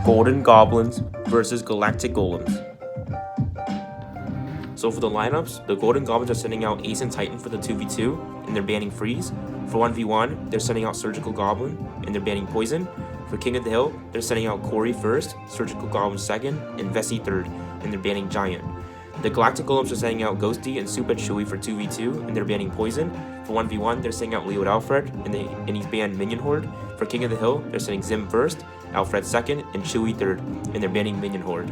Golden Goblins versus Galactic Golems. So for the lineups, the Golden Goblins are sending out Ace and Titan for the 2v2, and they're banning Freeze. For 1v1, they're sending out Surgical Goblin, and they're banning Poison. For King of the Hill, they're sending out Corey first, Surgical Goblin second, and Vessi third, and they're banning Giant. The Galactic Golems are sending out Ghosty and Super Chewy for 2v2, and they're banning Poison. For 1v1, they're sending out Leo Alfred, and he's banned Minion Horde. For King of the Hill, they're sending Zim first, Alfred second, and Chewy third, and they're banning Minion Horde.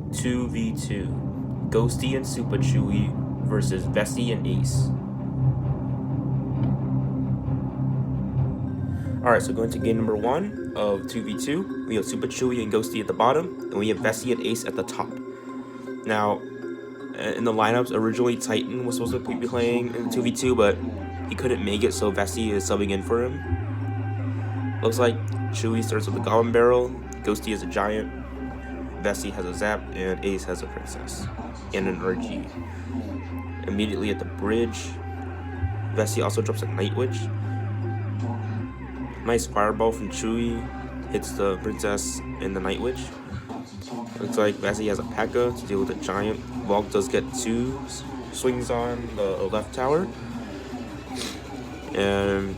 2v2. Ghosty and Super Chewy versus Vessi and Ace. Alright, so going to game number 1 of 2v2, we have Super Chewy and Ghosty at the bottom, and we have Vessi and Ace at the top. Now, in the lineups, originally Titan was supposed to be playing in 2v2, but he couldn't make it, so Vessi is subbing in for him. Looks like Chewy starts with the Goblin Barrel, Ghosty is a Giant, Vessi has a Zap, and Ace has a Princess, and an RG. Immediately at the bridge, Vessi also drops a Night Witch. Nice Fireball from Chewy, hits the Princess and the Night Witch. Looks like Vessi has a P.E.K.K.A to deal with the Giant. Volk does get 2 swings on the left tower. And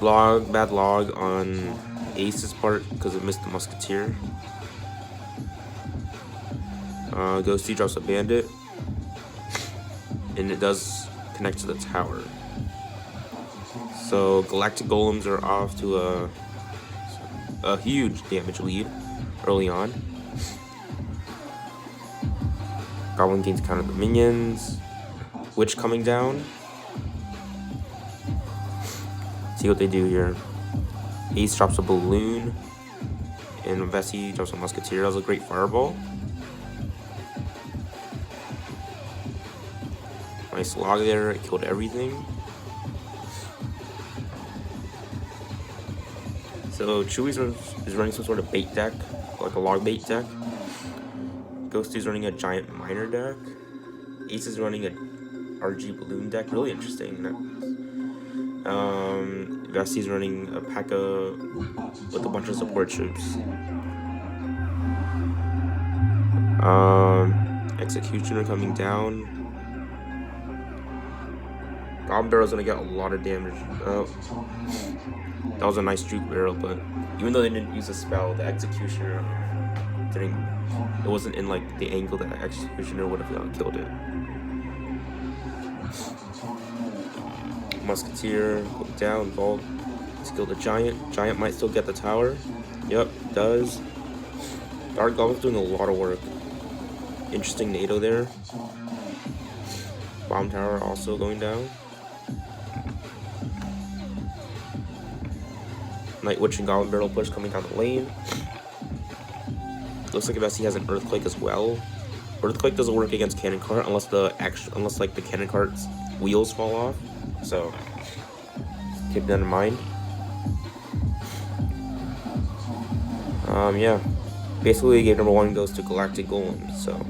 bad log on Ace's part because it missed the Musketeer. Ghosty drops a Bandit, and it does connect to the tower. So Galactic Golems are off to a huge damage lead early on. Goblin gains counter the minions. Witch coming down. See what they do here. Ace drops a balloon, and Vessi drops a Musketeer. That was a great fireball. Nice log there. It killed everything. So Chewy is running some sort of bait deck, like a log bait deck. Ghosty's running a giant miner deck. Ace is running a RG balloon deck. Really interesting. Vessi's running a P.E.K.K.A with a bunch of support troops. Executioner coming down. Goblin Barrel's gonna get a lot of damage. That was a nice Juke Barrel, but even though they didn't use a spell, the Executioner it wasn't in like the angle that the Executioner would have killed it. Musketeer, put down, Vault, skill the Giant. Giant might still get the tower. Yep, does. Dark Goblin's doing a lot of work. Interesting NATO there. Bomb tower also going down. Night Witch and Goblin Barrel push coming down the lane. Looks like Vessi has an Earthquake as well. Earthquake doesn't work against Cannon Cart unless like the Cannon Cart's wheels fall off. So keep that in mind. Yeah. Basically game number 1 goes to Galactic Golems, so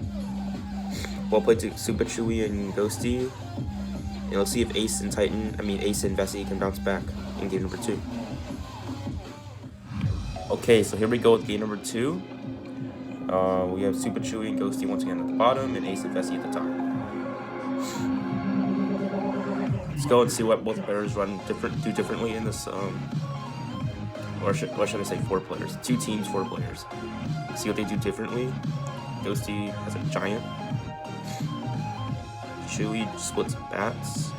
well played to Super Chewy and Ghosty. And let's see if Ace and Vessi can bounce back in game number 2. Okay, so here we go with game number 2. We have Super Chewy and Ghosty once again at the bottom, and Ace and Vessi at the top. Let's go and see what both players do differently in this. Or should I say 4 players? 2 teams, 4 players. See what they do differently. Ghosty has a Giant. Chewy splits bats.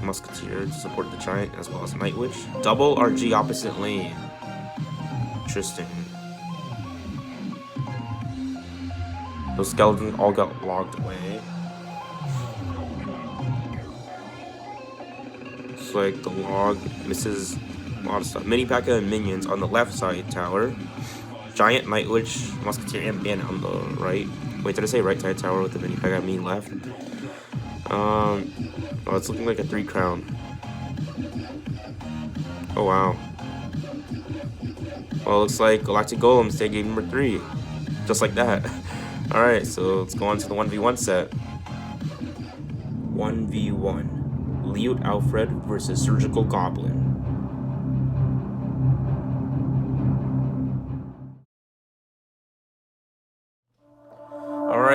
Musketeer to support the Giant as well as Night Witch. Double RG opposite lane. Interesting. Those skeletons all got logged away. Looks like the log misses a lot of stuff. Mini P.E.K.K.A and minions on the left side tower. Giant, Night Witch, Musketeer, and Bandit on the right. Wait, did I say right side tower with the mini P.E.K.K.A? I mean left. Oh, it's looking like a 3 crown. Oh wow. Well, it looks like Galactic Golems take game number 3. Just like that. Alright, so let's go on to the 1v1 set. 1v1. Leo Alfred versus Surgical Goblin.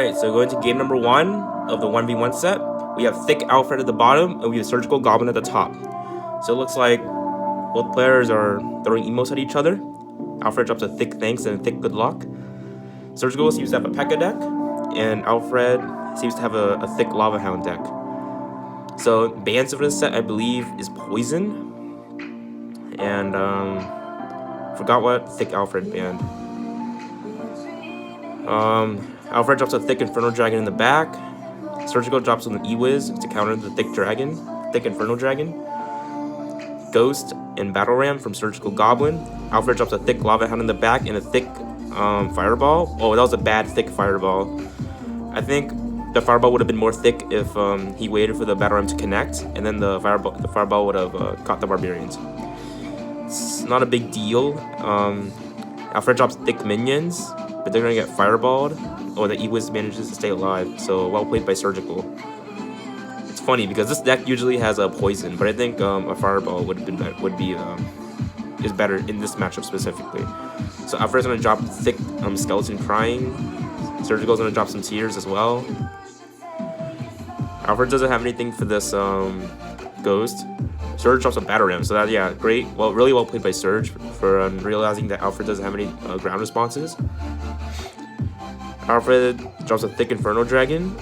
Alright, so going to game number 1 of the 1v1 set. We have Thick Alfred at the bottom, and we have Surgical Goblin at the top. So it looks like both players are throwing emotes at each other. Alfred drops a Thick Thanks and a Thick Good Luck. Surgical seems to have a P.E.K.K.A deck, and Alfred seems to have a Thick Lava Hound deck. So bans for this set, I believe, is Poison. And forgot what Thick Alfred banned. Alfred drops a Thick Inferno Dragon in the back. Surgical drops an E-Wiz to counter the Thick Inferno Dragon. Ghost and Battle Ram from Surgical Goblin. Alfred drops a Thick Lava Hound in the back and a Thick Fireball. Oh, that was a bad Thick Fireball. I think the Fireball would have been more thick if he waited for the Battle Ram to connect, and then the Fireball would have caught the Barbarians. It's not a big deal. Alfred drops Thick Minions, but they're gonna get fireballed. Oh, the E-Wiz manages to stay alive, so well played by Surgical. It's funny because this deck usually has a poison, but I think a fireball is better in this matchup specifically. So Alfred's gonna drop Thick Skeleton Crying. Surgical's gonna drop some Tears as well. Alfred doesn't have anything for this Ghost. Surge drops a Battle Ram, so that, yeah, great. Well, really well played by Surge for realizing that Alfred doesn't have any ground responses. Alfred drops a Thick Inferno Dragon,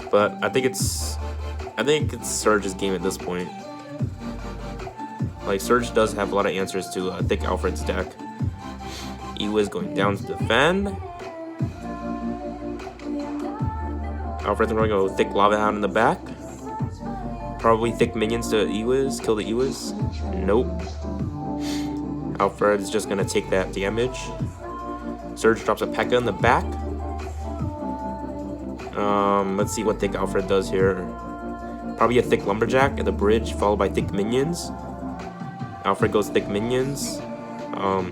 but I think it's Surge's game at this point. Like, Surge does have a lot of answers to Thick Alfred's deck. E-Wiz going down to defend. Alfred's going to go Thick Lava Hound in the back. Probably Thick Minions to E-Wiz, kill the E-Wiz. Nope. Alfred's just going to take that damage. Surge drops a P.E.K.K.A in the back. Let's see what Thick Alfred does here. Probably a Thick Lumberjack at the bridge, followed by Thick Minions. Alfred goes Thick Minions.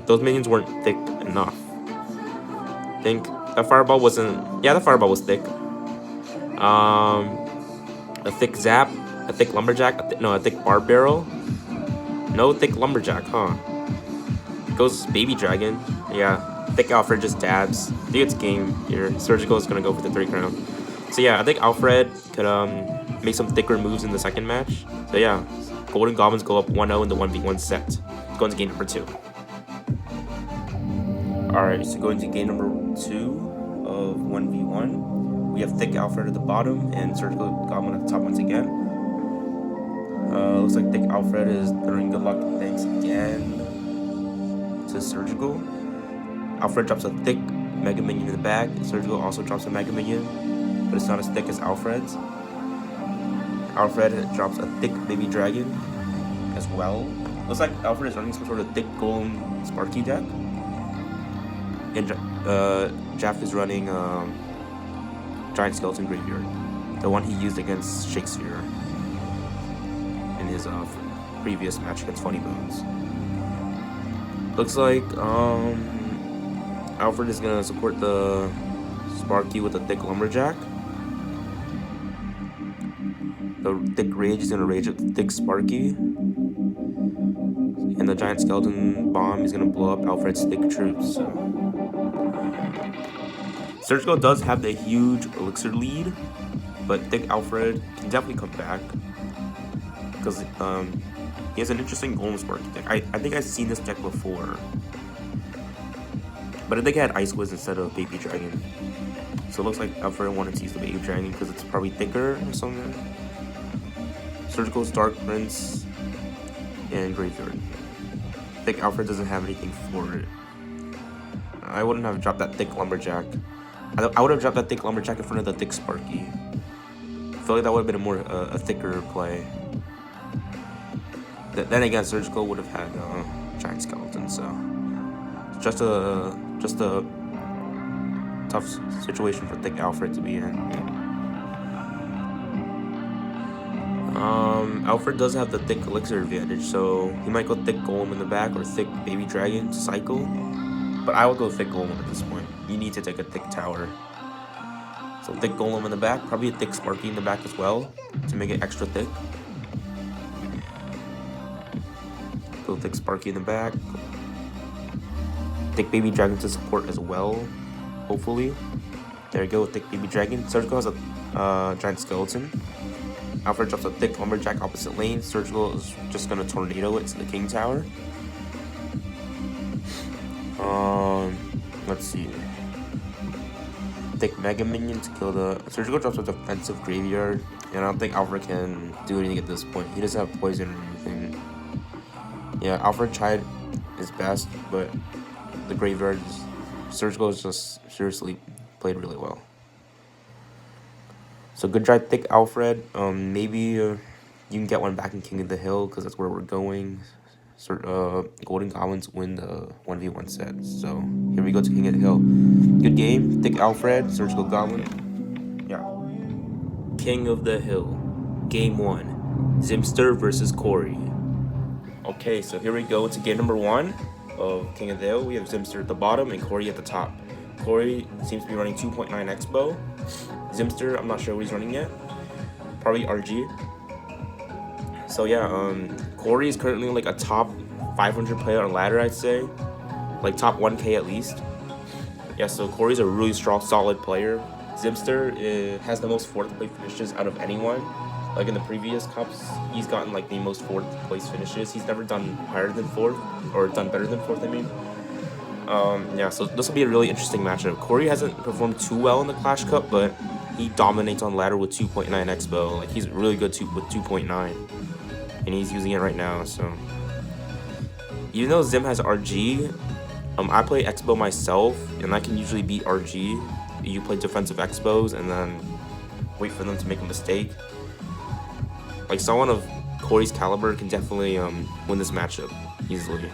Those minions weren't thick enough. I think that Fireball wasn't... Yeah, the Fireball was thick. A Thick Zap, a Thick Lumberjack, a Thick Barb Barrel. No Thick Lumberjack, huh? Goes Baby Dragon. Yeah. Thick Alfred just dabs. I think it's game here. Surgical is going to go for the 3 crown. So yeah, I think Alfred could make some thicker moves in the second match. So yeah, Golden Goblins go up 1-0 in the 1v1 set. Going to game number 2. Alright, so going to game number 2 of 1v1. We have Thick Alfred at the bottom and Surgical Goblin at the top once again. Looks like Thick Alfred is throwing Good Luck thanks again to Surgical. Alfred drops a Thick Mega Minion in the back. Surgical also drops a Mega Minion, but it's not as thick as Alfred's. Alfred drops a Thick Baby Dragon as well. Looks like Alfred is running some sort of Thick Golem Sparky deck. And Jaff is running Giant Skeleton Graveyard, the one he used against Shakespeare in his previous match against Funny Bones. Looks like Alfred is gonna support the Sparky with a Thick Lumberjack. The Thick Rage is gonna rage at the Thick Sparky. And the Giant Skeleton Bomb is gonna blow up Alfred's Thick Troops. Surgical does have the huge Elixir lead, but Thick Alfred can definitely come back. Because he has an interesting Golem Sparky deck. I think I've seen this deck before. But I think I had Ice Wiz instead of Baby Dragon. So it looks like Alfred wanted to use the Baby Dragon because it's probably thicker or something. Surgical's Dark Prince and Graveyard. Thick Alfred doesn't have anything for it. I wouldn't have dropped that Thick Lumberjack. I would have dropped that Thick Lumberjack in front of the Thick Sparky. I feel like that would have been a thicker play. Then again, Surgical would have had Giant Skeleton, so just a tough situation for Thick Alfred to be in. Alfred does have the Thick Elixir advantage, so he might go Thick Golem in the back or Thick Baby Dragon to cycle. But I would go Thick Golem at this point. You need to take a Thick Tower. So Thick Golem in the back, probably a Thick Sparky in the back as well to make it extra thick. Go Thick Sparky in the back. Thick Baby Dragon to support as well, hopefully. There you go, thick baby dragon. Surgical has a giant skeleton. Alfred drops a thick lumberjack opposite lane. Surgical is just gonna tornado it to the king tower. Let's see. Thick mega minion to kill the surgical drops a defensive graveyard, and I don't think Alfred can do anything at this point. He doesn't have poison or anything. Yeah, Alfred tried his best, but the graveyard surgical is just seriously played really well. So good try, thick Alfred. Maybe you can get one back in King of the Hill because that's where we're going. Golden Goblins win the 1v1 set. So here we go to King of the Hill. Good game. Thick Alfred, surgical goblin. Yeah. King of the Hill. Game 1. Zimster versus Corey. Okay, so here we go to game number 1 of King of the Hill. We have Zimster at the bottom and Corey at the top. Corey seems to be running 2.9 Expo. Zimster, I'm not sure what he's running yet. Probably RG. So yeah, Corey is currently like a top 500 player on ladder, I'd say. Like top 1K at least. Yeah, so Corey's a really strong, solid player. Zimster has the most 4th place finishes out of anyone. Like in the previous cups, he's gotten like the most 4th place finishes. He's never done higher than 4th, or done better than 4th, I mean. Yeah, so this will be a really interesting matchup. Corey hasn't performed too well in the Clash Cup, but he dominates on ladder with 2.9 Expo. Like he's really good with 2.9, and he's using it right now. So even though Zim has RG, I play Expo myself, and I can usually beat RG. You play defensive Expos and then wait for them to make a mistake. Like someone of Corey's caliber can definitely win this matchup easily.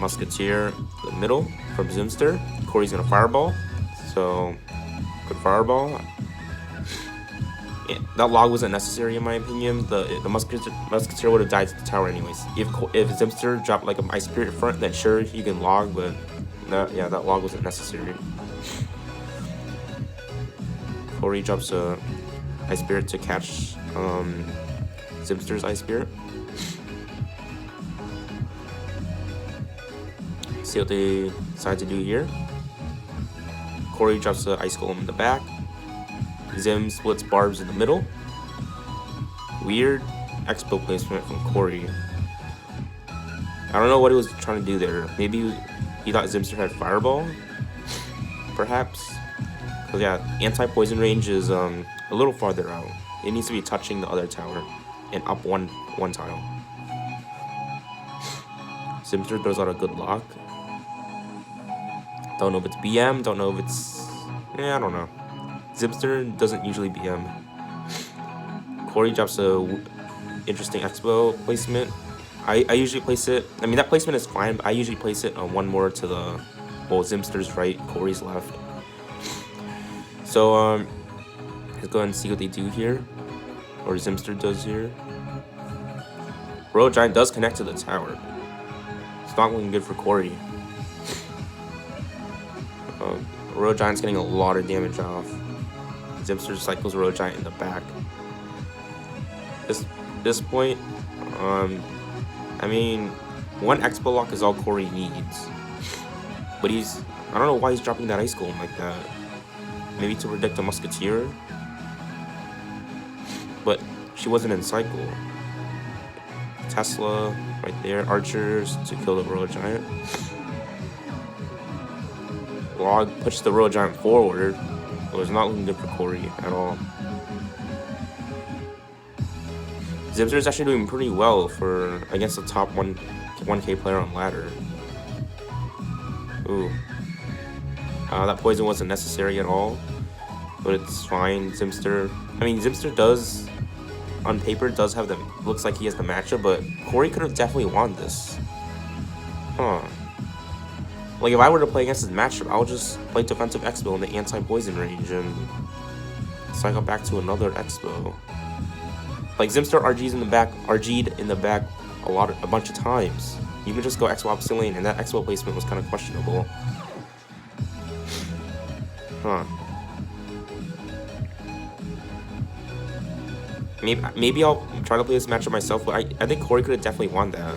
Musketeer, the middle from Zimster. Corey's gonna fireball, so good fireball. Yeah, that log wasn't necessary in my opinion. The Musketeer would have died to the tower anyways. If Zimster dropped like an Ice Spirit front, then sure you can log, but that log wasn't necessary. Corey drops a Ice Spirit to catch Zimster's Ice Spirit. See what they decide to do here. Corey drops the Ice Golem in the back. Zim splits barbs in the middle. Weird Expo placement from Corey. I don't know what he was trying to do there. Maybe he thought Zimster had Fireball? Perhaps? Because yeah, anti-poison range is a little farther out. It needs to be touching the other tower and up one tile. Zimster throws out a good lock. Don't know if it's BM, don't know if it's... I don't know. Zimster doesn't usually BM. Corey drops a interesting Expo placement. I usually place it... I mean, that placement is fine, but I usually place it on one more to the... Well, Zimster's right, Corey's left. So, let's go ahead and see what they do here. Or Zimster does here. Royal Giant does connect to the tower. It's not looking good for Corey. Royal Giant's getting a lot of damage off. Zimster cycles Royal Giant in the back. This point, I mean, one Expo lock is all Corey needs. But I don't know why he's dropping that Ice Golem like that. Maybe to predict a Musketeer. But she wasn't in cycle. Tesla right there, archers to kill the Royal Giant. Log pushed the Royal Giant forward. It was not looking good for Corey at all. Zimster is actually doing pretty well for against the top 1K player on ladder. Ooh. That poison wasn't necessary at all, but it's fine. Zimster does, on paper, does have the, looks like he has the matchup, but Corey could have definitely won this. Huh. Like, if I were to play against his matchup, I would just play defensive Expo in the anti-poison range and cycle back to another Expo. Like, Zimster RG'd in the back a bunch of times. You can just go Expo opposite lane, and that Expo placement was kind of questionable. Huh. Maybe I'll try to play this matchup myself, but I think Corey could have definitely won that.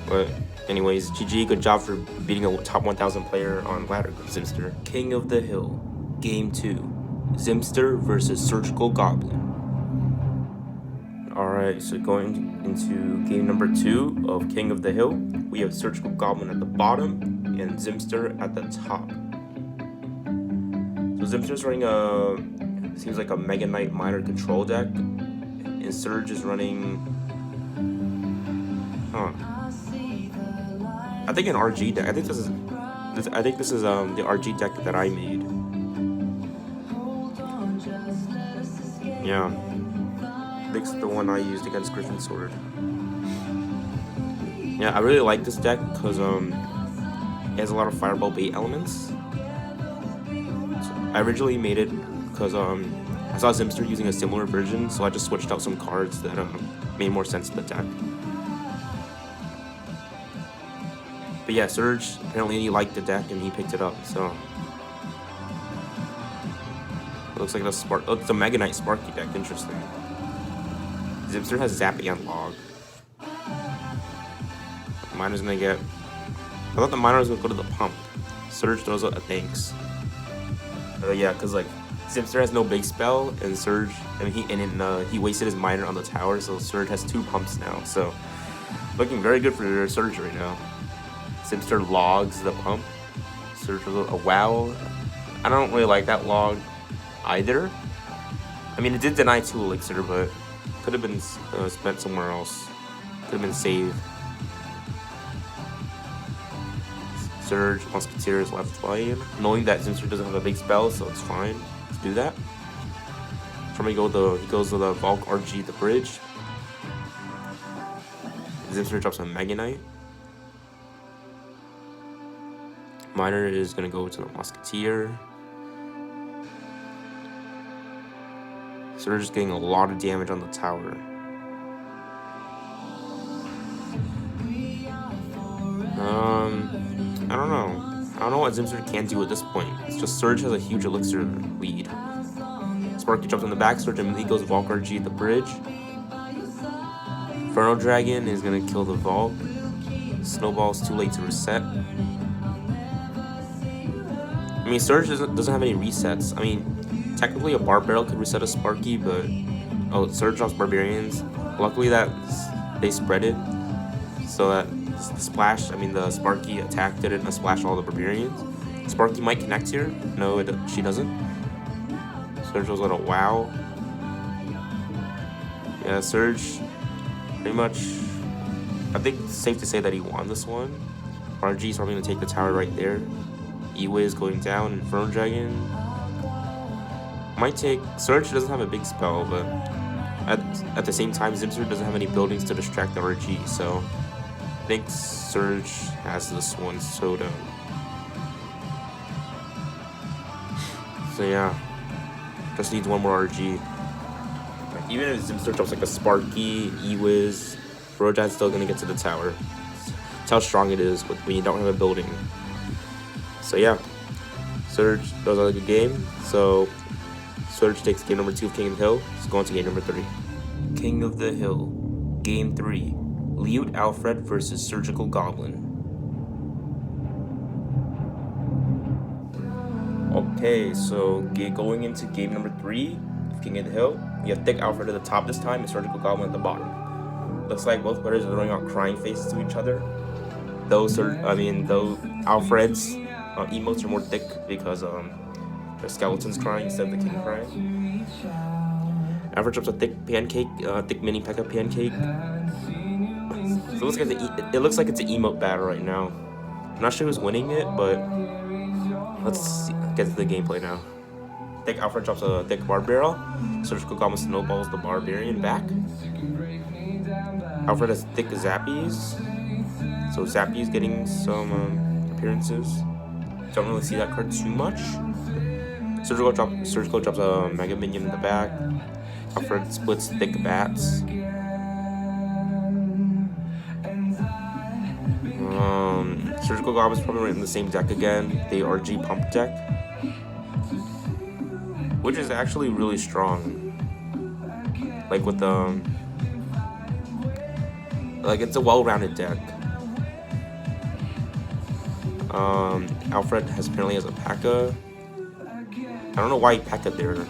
But Anyways, GG, good job for beating a top 1000 player on ladder, Zimster. King of the Hill, Game 2, Zimster versus Surgical Goblin. Alright, so going into game number 2 of King of the Hill, we have Surgical Goblin at the bottom and Zimster at the top. So Zimster's running seems like a Mega Knight Miner control deck, and Surge is running, I think an RG deck. I think this is the RG deck that I made. Yeah. This is the one I used against Griffin Sword. Yeah, I really like this deck because it has a lot of Fireball bait elements. So I originally made it because I saw Zimster using a similar version, so I just switched out some cards that made more sense to the deck. But yeah, Surge apparently he liked the deck and he picked it up. So it looks like it's a Mega Knight Sparky deck. Interesting. Zimster has Zappy and Log. Miner's gonna get. I thought the miner was gonna go to the pump. Surge throws out a thanks. Yeah, cause like Zimster has no big spell, and Surge, he wasted his miner on the tower, so Surge has 2 pumps now. So looking very good for Surge right now. Zimster logs the pump. Surge throws out a wow. I don't really like that log either. I mean, it did deny 2 elixir, but could have been spent somewhere else. Could have been saved. Surge, Musketeers left lane. Knowing that Zimster doesn't have a big spell, so it's fine. Let's do that. He goes to the Valk RG, the bridge. Zimster drops a Mega Knight. Miner is gonna go to the Musketeer. Surge is getting a lot of damage on the tower. I don't know. I don't know what Zimster can do at this point. It's just Surge has a huge elixir lead. Sparky jumps on the back, Surge immediately goes Valk RG at the bridge. Inferno Dragon is gonna kill the Valk. Snowball's too late to reset. I mean, Surge doesn't have any resets. I mean, technically a Bar Barrel could reset a Sparky, but Surge drops Barbarians. Luckily that they spread it so that the Sparky attack didn't splash all the Barbarians. Sparky might connect here. No, she doesn't. Surge was a little wow. Yeah, Surge pretty much, I think it's safe to say that he won this one. RG is probably going to take the tower right there. E-Wiz going down, Inferno Dragon might take. Surge doesn't have a big spell, but at the same time, Zimster doesn't have any buildings to distract the RG, so I think Surge has this one soda. So yeah, just needs one more RG. Even if Zimster drops like a Sparky, E-Wiz, Rojan's still gonna get to the tower. That's how strong it is when you don't have a building. So yeah, Surge does a good game. So Surge takes game number 2 of King of the Hill. Let's go on to game number 3. King of the Hill, game 3. Liut Alfred versus Surgical Goblin. Okay, so going into game number 3 of King of the Hill, we have Thick Alfred at the top this time and Surgical Goblin at the bottom. Looks like both players are throwing out crying faces to each other. Though Alfred's emotes are more thick because their skeleton's crying instead of the king crying. Alfred drops a thick pancake, thick mini P.E.K.K.A pancake. So it looks like it's an emote battle right now. I'm not sure who's winning it, but let's get to the gameplay now. Thick Alfred drops a thick Bar Barrel. Surgical Goblin snowballs the Barbarian back. Alfred has thick Zappies. So Zappy's getting some appearances. Don't really see that card too much. Surgical drops a Mega Minion in the back. Alfred splits thick Bats. Surgical Goblin's probably running the same deck again, the RG Pump deck, which is actually really strong. Like with it's a well-rounded deck. Alfred apparently has a P.E.K.K.A. I don't know why he P.E.K.K.A there.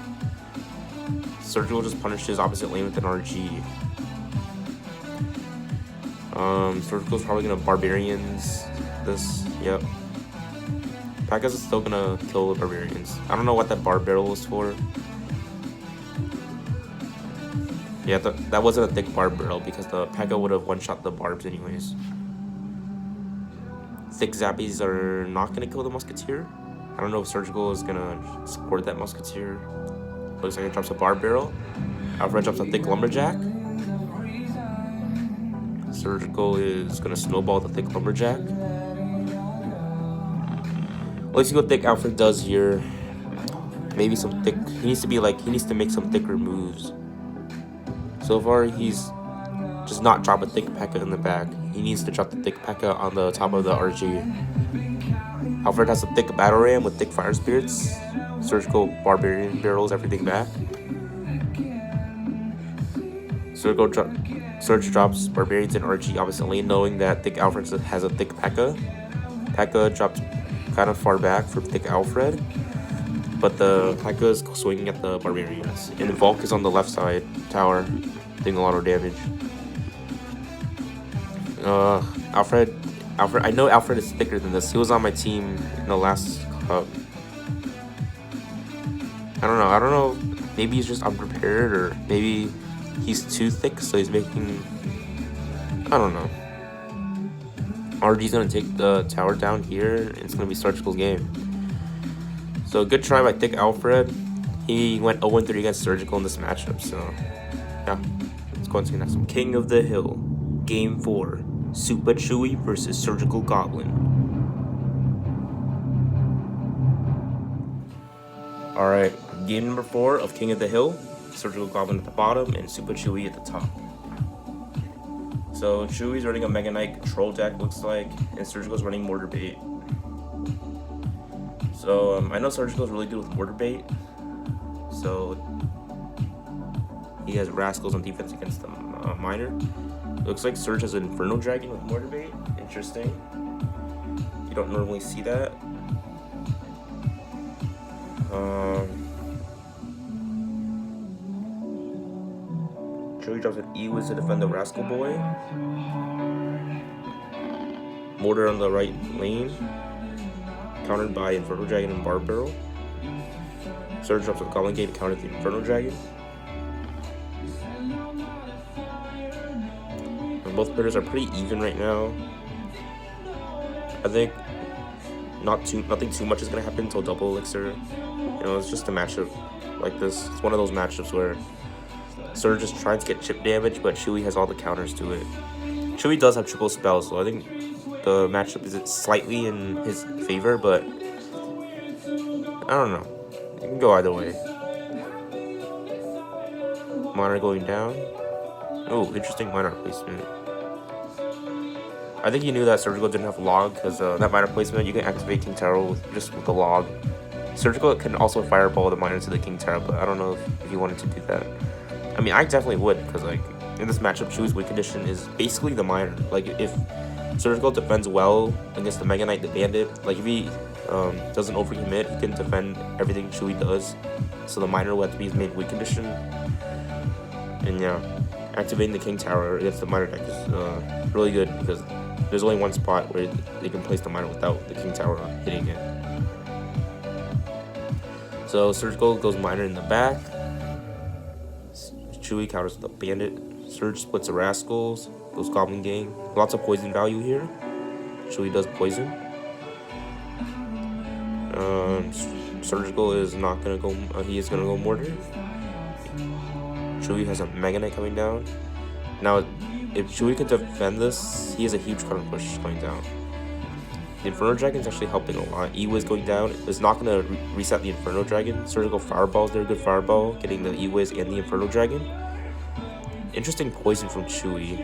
Surgical just punished his opposite lane with an RG. Surgical's probably gonna Barbarians this. Yep. P.E.K.K.A is still gonna kill the Barbarians. I don't know what that Bar Barrel was for. Yeah, that wasn't a thick Barb Barrel because the P.E.K.K.A would have one-shot the Barbs anyways. Thick Zappies are not gonna kill the Musketeer. I don't know if Surgical is gonna support that Musketeer. Looks like it drops a Barb Barrel. Alfred drops a thick Lumberjack. Surgical is gonna snowball the thick Lumberjack. Let's see what thick Alfred does here. Maybe some thick. He needs to make some thicker moves. So far, he's just not drop a thick P.E.K.K.A in the back. He needs to drop the thick P.E.K.K.A on the top of the RG. Alfred has a thick Battle Ram with thick Fire Spirits. Surgical Barbarian barrels everything back. Surge drops Barbarians and RG opposite lane, knowing that thick Alfred has a thick P.E.K.K.A. P.E.K.K.A dropped kind of far back for thick Alfred, but the P.E.K.K.A is swinging at the Barbarians. And Volk is on the left side tower, doing a lot of damage. Alfred, I know Alfred is thicker than this. He was on my team in the last cup. I don't know. Maybe he's just unprepared, or maybe he's too thick, so he's making. I don't know. RG's gonna take the tower down here, and it's gonna be Surgical's game. So good try by thick Alfred. He went 0-3 against Surgical in this matchup. So yeah, let's go on to the next one. King of the Hill, Game 4. Super Chewy versus Surgical Goblin. Alright, game number 4 of King of the Hill. Surgical Goblin at the bottom and Super Chewy at the top. So Chewy's running a Mega Knight control deck, looks like, and Surgical's running Mortar Bait. So I know Surgical's really good with Mortar Bait. So he has Rascals on defense against the Miner. Looks like Surge has an Inferno Dragon with Mortar Bait. Interesting. You don't normally see that. Chewy drops an E-Wiz to defend the Rascal Boy. Mortar on the right lane, countered by Inferno Dragon and Barb Barrel. Surge drops a Goblin Gate to counter the Inferno Dragon. Both players are pretty even right now. I think nothing too much is gonna happen until double elixir. You know, it's just a matchup like this. It's one of those matchups where Surge is trying to get chip damage, but Chewy has all the counters to it. Chewy does have triple spells, so I think the matchup is slightly in his favor, but I don't know. It can go either way. Miner going down. Oh, interesting miner placement. I think he knew that Surgical didn't have log, because that miner placement, you can activate King Tower just with the log. Surgical can also fireball the miner to the King Tower, but I don't know if he wanted to do that. I mean, I definitely would, because like in this matchup, Chewy's win condition is basically the miner. Like if Surgical defends well against the Mega Knight, the Bandit, like if he doesn't overcommit, he can defend everything Chewy does. So the miner will have to be his main win condition. And yeah, activating the King Tower against the miner deck is really good, because there's only one spot where they can place the miner without the King Tower hitting it. So Surgical goes miner in the back. Chewy counters the Bandit. Surge splits the Rascals. Goes Goblin Gang. Lots of poison value here. Chewy does poison. Surgical is not gonna go. He is gonna go Mortar. Chewy has a Mega Knight coming down. Now, if Chewy can defend this, he has a huge counter push going down. The Inferno Dragon is actually helping a lot. E-Wiz going down is not going to reset the Inferno Dragon. Surgical Fireballs, they're a good fireball, getting the E-Wiz and the Inferno Dragon. Interesting poison from Chewy.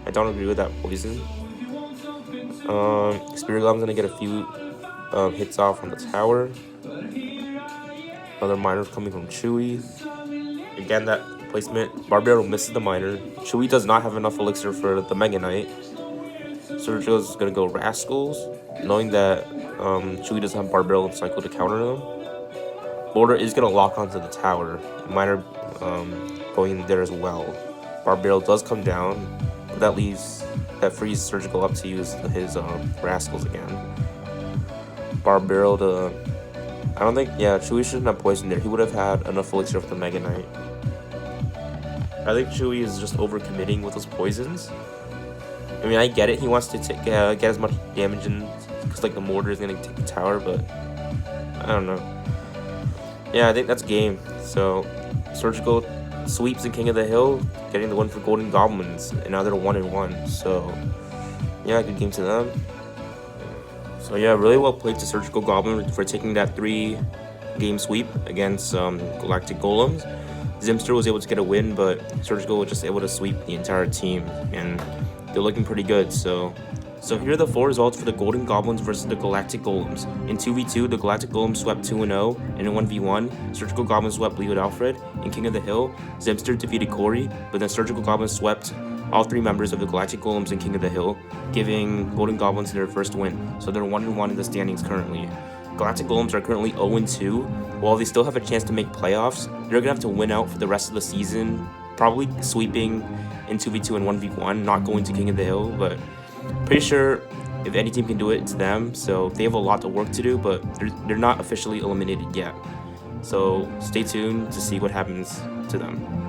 I don't agree with that poison. Spirit Golem's going to get a few hits off on the tower. Another miner coming from Chewy. Again, that placement. Barbaro misses the miner. Chewy does not have enough elixir for the Mega Knight. Surgico's gonna go Rascals, knowing that Chewie doesn't have Barbarrel and Cycle to counter them. Border is gonna lock onto the tower. Miner going there as well. Barbarrel does come down, but that frees Surgical up to use his Rascals again. Barbarrel to, I don't think, yeah, Chewie shouldn't have poison there. He would have had enough elixir for the Mega Knight. I think Chewie is just overcommitting with those poisons. I mean, I get it. He wants to get as much damage in, because like the mortar is gonna take the tower, but I don't know. Yeah, I think that's game. So Surgical sweeps in King of the Hill, getting the win for Golden Goblins, and now they're 1-1. So yeah, good game to them. So yeah, really well played to Surgical Goblin for taking that 3-game sweep against Galactic Golems. Zimster was able to get a win, but Surgical was just able to sweep the entire team, and they're looking pretty good. So here are the 4 results for the Golden Goblins versus the Galactic Golems. In 2v2, the Galactic Golems swept 2-0, and in 1v1, Surgical Goblins swept Leo Alfred. In King of the Hill, Zimster defeated Corey, but then Surgical Goblins swept all 3 members of the Galactic Golems in King of the Hill, giving Golden Goblins their first win. So they're 1-1 in the standings currently. Galactic Golems are currently 0-2. While they still have a chance to make playoffs, they're gonna have to win out for the rest of the season, probably sweeping in 2v2 and 1v1, not going to King of the Hill, but pretty sure if any team can do it, it's them. So they have a lot of work to do, but they're not officially eliminated yet. So stay tuned to see what happens to them.